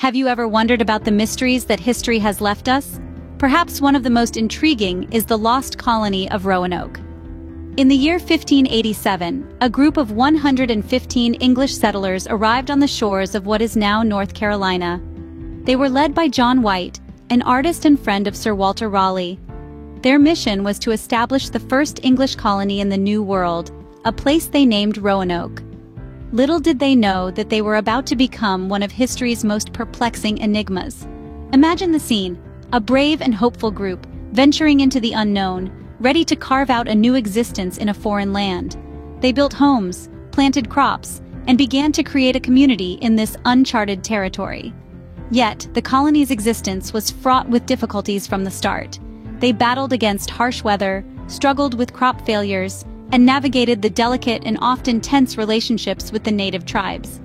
Have you ever wondered about the mysteries that history has left us? Perhaps one of the most intriguing is the lost colony of Roanoke. In the year 1587, a group of 115 English settlers arrived on the shores of what is now North Carolina. They were led by John White, an artist and friend of Sir Walter Raleigh. Their mission was to establish the first English colony in the New World, a place they named Roanoke. Little did they know that they were about to become one of history's most perplexing enigmas. Imagine the scene, a brave and hopeful group, venturing into the unknown, ready to carve out a new existence in a foreign land. They built homes, planted crops, and began to create a community in this uncharted territory. Yet, the colony's existence was fraught with difficulties from the start. They battled against harsh weather, struggled with crop failures, and navigated the delicate and often tense relationships with the native tribes.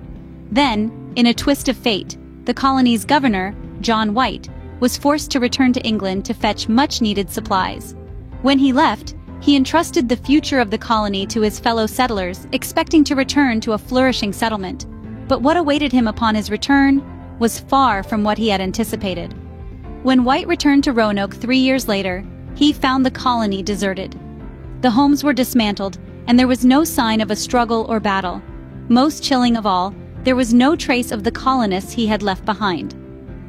Then, in a twist of fate, the colony's governor, John White, was forced to return to England to fetch much-needed supplies. When he left, he entrusted the future of the colony to his fellow settlers, expecting to return to a flourishing settlement. But what awaited him upon his return was far from what he had anticipated. When White returned to Roanoke 3 years later, he found the colony deserted. The homes were dismantled, and there was no sign of a struggle or battle. Most chilling of all, there was no trace of the colonists he had left behind.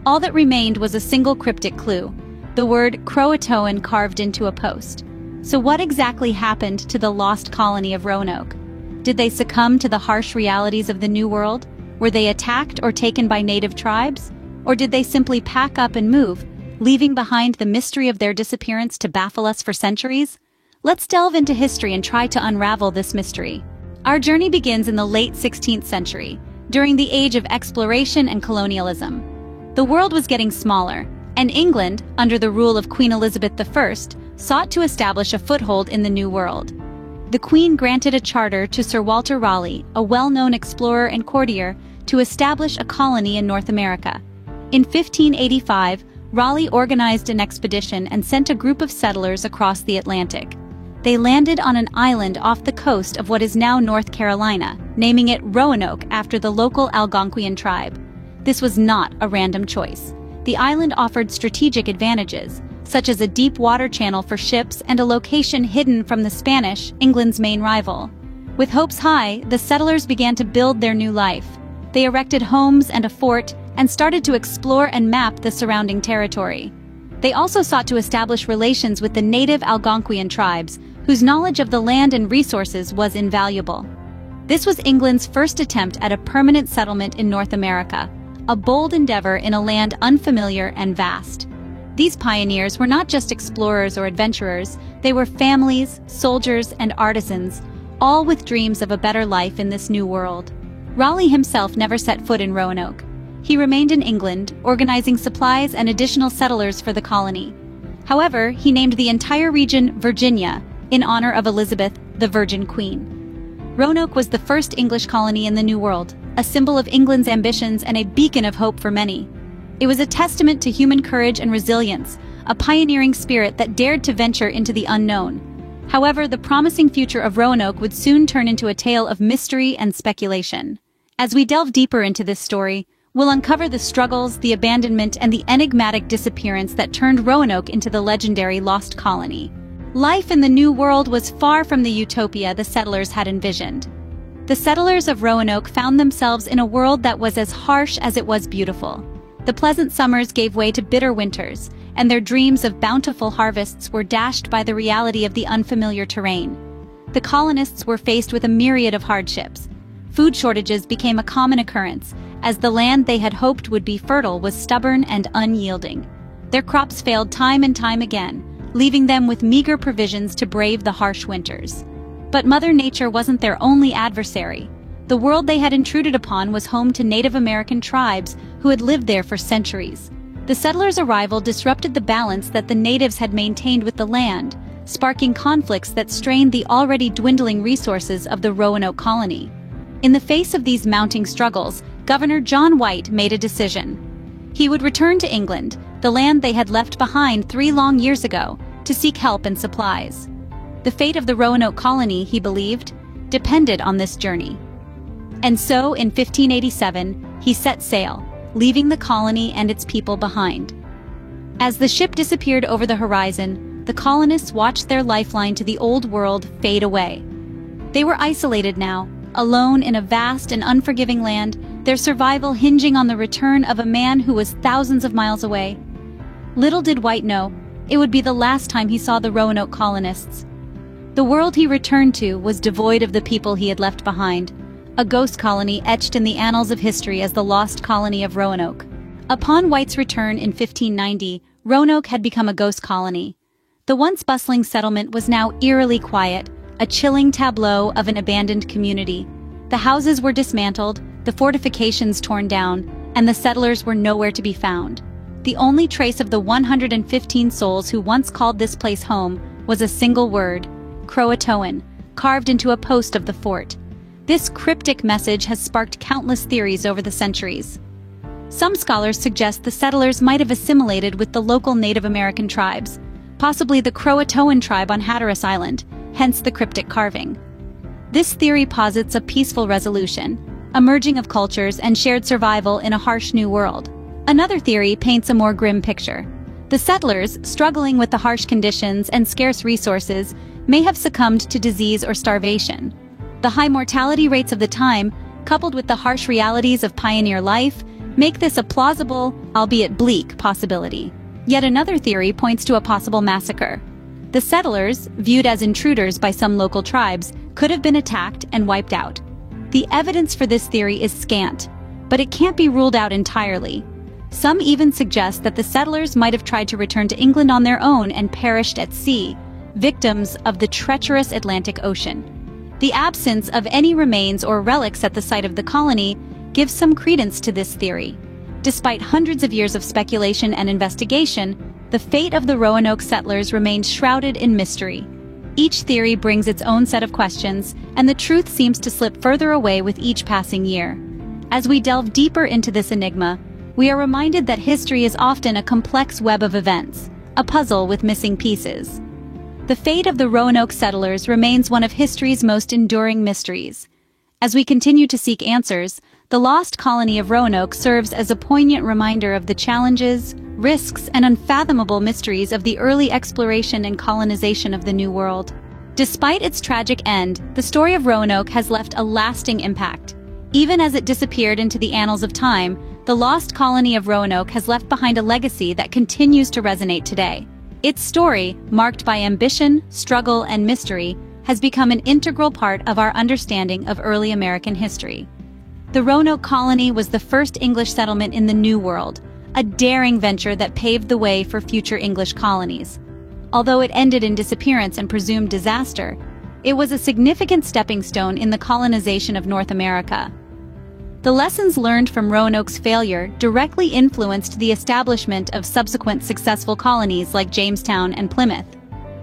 All that remained was a single cryptic clue, the word Croatoan carved into a post. So what exactly happened to the lost colony of Roanoke? Did they succumb to the harsh realities of the New World? Were they attacked or taken by native tribes? Or did they simply pack up and move, leaving behind the mystery of their disappearance to baffle us for centuries? Let's delve into history and try to unravel this mystery. Our journey begins in the late 16th century, during the age of exploration and colonialism. The world was getting smaller, and England, under the rule of Queen Elizabeth I, sought to establish a foothold in the New World. The Queen granted a charter to Sir Walter Raleigh, a well-known explorer and courtier, to establish a colony in North America. In 1585, Raleigh organized an expedition and sent a group of settlers across the Atlantic. They landed on an island off the coast of what is now North Carolina, naming it Roanoke after the local Algonquian tribe. This was not a random choice. The island offered strategic advantages, such as a deep water channel for ships and a location hidden from the Spanish, England's main rival. With hopes high, the settlers began to build their new life. They erected homes and a fort and started to explore and map the surrounding territory. They also sought to establish relations with the native Algonquian tribes, whose knowledge of the land and resources was invaluable. This was England's first attempt at a permanent settlement in North America, a bold endeavor in a land unfamiliar and vast. These pioneers were not just explorers or adventurers, they were families, soldiers, and artisans, all with dreams of a better life in this new world. Raleigh himself never set foot in Roanoke. He remained in England, organizing supplies and additional settlers for the colony. However, he named the entire region Virginia, in honor of Elizabeth, the Virgin Queen. Roanoke was the first English colony in the New World, a symbol of England's ambitions and a beacon of hope for many. It was a testament to human courage and resilience, a pioneering spirit that dared to venture into the unknown. However, the promising future of Roanoke would soon turn into a tale of mystery and speculation. As we delve deeper into this story, we'll uncover the struggles, the abandonment, and the enigmatic disappearance that turned Roanoke into the legendary lost colony. Life in the New World was far from the utopia the settlers had envisioned. The settlers of Roanoke found themselves in a world that was as harsh as it was beautiful. The pleasant summers gave way to bitter winters, and their dreams of bountiful harvests were dashed by the reality of the unfamiliar terrain. The colonists were faced with a myriad of hardships. Food shortages became a common occurrence, as the land they had hoped would be fertile was stubborn and unyielding. Their crops failed time and time again, leaving them with meager provisions to brave the harsh winters. But Mother Nature wasn't their only adversary. The world they had intruded upon was home to Native American tribes who had lived there for centuries. The settlers' arrival disrupted the balance that the natives had maintained with the land, sparking conflicts that strained the already dwindling resources of the Roanoke colony. In the face of these mounting struggles, Governor John White made a decision. He would return to England, the land they had left behind 3 long years ago, to seek help and supplies. The fate of the Roanoke colony, he believed, depended on this journey. And so, in 1587, he set sail, leaving the colony and its people behind. As the ship disappeared over the horizon, the colonists watched their lifeline to the old world fade away. They were isolated now, alone in a vast and unforgiving land, their survival hinging on the return of a man who was thousands of miles away. Little did White know, it would be the last time he saw the Roanoke colonists. The world he returned to was devoid of the people he had left behind, a ghost colony etched in the annals of history as the lost colony of Roanoke. Upon White's return in 1590, Roanoke had become a ghost colony. The once bustling settlement was now eerily quiet, a chilling tableau of an abandoned community. The houses were dismantled, the fortifications torn down, and the settlers were nowhere to be found. The only trace of the 115 souls who once called this place home was a single word, Croatoan, carved into a post of the fort. This cryptic message has sparked countless theories over the centuries. Some scholars suggest the settlers might have assimilated with the local Native American tribes, possibly the Croatoan tribe on Hatteras Island, hence the cryptic carving. This theory posits a peaceful resolution, a merging of cultures and shared survival in a harsh new world. Another theory paints a more grim picture. The settlers, struggling with the harsh conditions and scarce resources, may have succumbed to disease or starvation. The high mortality rates of the time, coupled with the harsh realities of pioneer life, make this a plausible, albeit bleak, possibility. Yet another theory points to a possible massacre. The settlers, viewed as intruders by some local tribes, could have been attacked and wiped out. The evidence for this theory is scant, but it can't be ruled out entirely. Some even suggest that the settlers might have tried to return to England on their own and perished at sea, victims of the treacherous Atlantic Ocean. The absence of any remains or relics at the site of the colony gives some credence to this theory. Despite hundreds of years of speculation and investigation, the fate of the Roanoke settlers remains shrouded in mystery. Each theory brings its own set of questions, and the truth seems to slip further away with each passing year. As we delve deeper into this enigma, we are reminded that history is often a complex web of events, a puzzle with missing pieces. The fate of the Roanoke settlers remains one of history's most enduring mysteries. As we continue to seek answers, the lost colony of Roanoke serves as a poignant reminder of the challenges, risks, and unfathomable mysteries of the early exploration and colonization of the New World. Despite its tragic end, the story of Roanoke has left a lasting impact. Even as it disappeared into the annals of time, the lost colony of Roanoke has left behind a legacy that continues to resonate today. Its story, marked by ambition, struggle, and mystery, has become an integral part of our understanding of early American history. The Roanoke colony was the first English settlement in the New World, a daring venture that paved the way for future English colonies. Although it ended in disappearance and presumed disaster, it was a significant stepping stone in the colonization of North America. The lessons learned from Roanoke's failure directly influenced the establishment of subsequent successful colonies like Jamestown and Plymouth.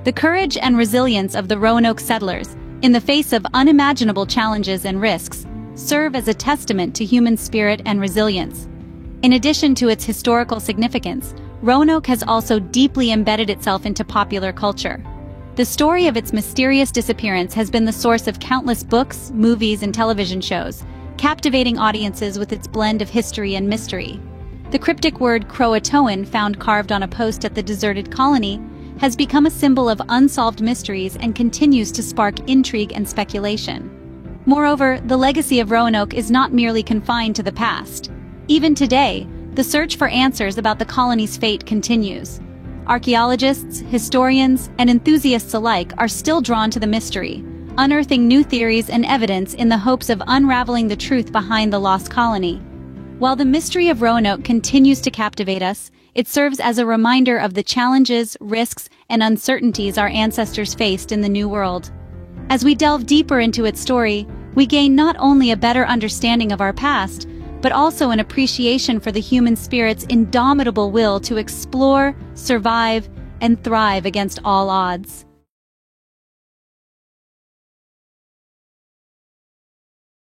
The courage and resilience of the Roanoke settlers, in the face of unimaginable challenges and risks, serve as a testament to human spirit and resilience. In addition to its historical significance, Roanoke has also deeply embedded itself into popular culture. The story of its mysterious disappearance has been the source of countless books, movies, and television shows, captivating audiences with its blend of history and mystery. The cryptic word Croatoan, found carved on a post at the deserted colony, has become a symbol of unsolved mysteries and continues to spark intrigue and speculation. Moreover, the legacy of Roanoke is not merely confined to the past. Even today, the search for answers about the colony's fate continues. Archaeologists, historians, and enthusiasts alike are still drawn to the mystery, unearthing new theories and evidence in the hopes of unraveling the truth behind the lost colony. While the mystery of Roanoke continues to captivate us, it serves as a reminder of the challenges, risks, and uncertainties our ancestors faced in the New World. As we delve deeper into its story, we gain not only a better understanding of our past, but also an appreciation for the human spirit's indomitable will to explore, survive, and thrive against all odds.